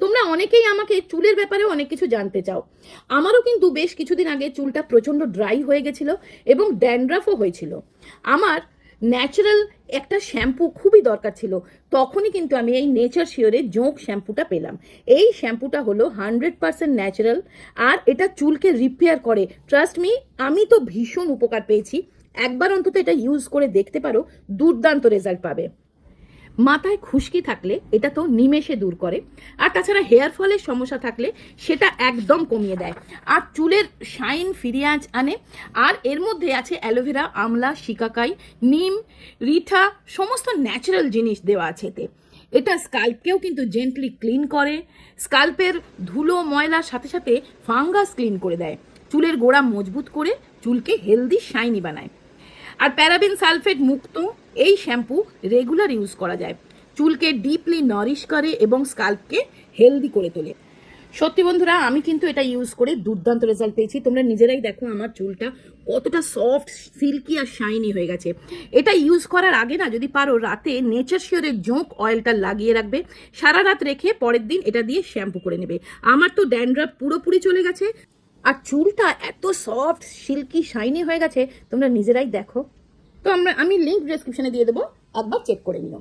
তোমরা অনেকেই আমাকে চুলের ব্যাপারেও অনেক কিছু জানতে চাও। আমারও কিন্তু বেশ কিছুদিন আগে চুলটা প্রচণ্ড ড্রাই হয়ে গেছিল এবং ড্যান্ড্রাফও হয়েছিল। আমার ন্যাচারাল একটা শ্যাম্পু খুবই দরকার ছিল, তখনই কিন্তু আমি এই নেচার শিওরের জোঁক শ্যাম্পুটা পেলাম। এই শ্যাম্পুটা হলো 100% ন্যাচারাল, আর এটা চুলকে রিপেয়ার করে। ট্রাস্ট মি, আমি তো ভীষণ উপকার পেয়েছি। একবার অন্তত এটা ইউজ করে দেখতে পারো, দুর্দান্ত রেজাল্ট পাবে। মাথায় খুশকি থাকলে এটা তো নিমেষে দূর করে, আর তাছাড়া হেয়ার ফলের সমস্যা থাকলে সেটা একদম কমিয়ে দেয়, আর চুলের শাইন ফিরিয়ে আনে। আর এর মধ্যে আছে অ্যালোভেরা, আমলা, শিকাকাই, নিম, রিঠা, সমস্ত ন্যাচারাল জিনিস দেওয়া আছে এতে। এটা স্কাল্পকেও কিন্তু জেন্টলি ক্লিন করে, স্কাল্পের ধুলো ময়লার সাথে সাথে ফাঙ্গাস ক্লিন করে দেয়, চুলের গোড়া মজবুত করে চুলকে হেলদি শাইনি বানায়। আর প্যারাবেন সালফেট মুক্ত এই শ্যাম্পু রেগুলার ইউজ করা যায়, চুলকে ডিপলি নারিশ করে এবং স্কাল্পকে হেলদি করে তোলে। সত্যি বন্ধুরা, আমি কিন্তু এটা ইউজ করে দুর্দান্ত রেজাল্ট পেয়েছি। তোমরা নিজেরাই দেখো আমার চুলটা কতটা সফট, সিল্কি আর শাইনি হয়ে গেছে। এটা ইউজ করার আগে না, যদি পারো রাতে নেচার শিওরের জোঁক অয়েলটা লাগিয়ে রাখবে, সারা রাত রেখে পরের দিন এটা দিয়ে শ্যাম্পু করে নেবে। আমার তো ড্যান্ড্রাফ পুরোপুরি চলে গেছে, আর চুলটা এত সফট, সিল্কি, শাইনি হয়ে গেছে, তোমরা নিজেরাই দেখো। তো আমি লিঙ্ক ডেসক্রিপশনে দিয়ে দেবো, একবার চেক করে নিও।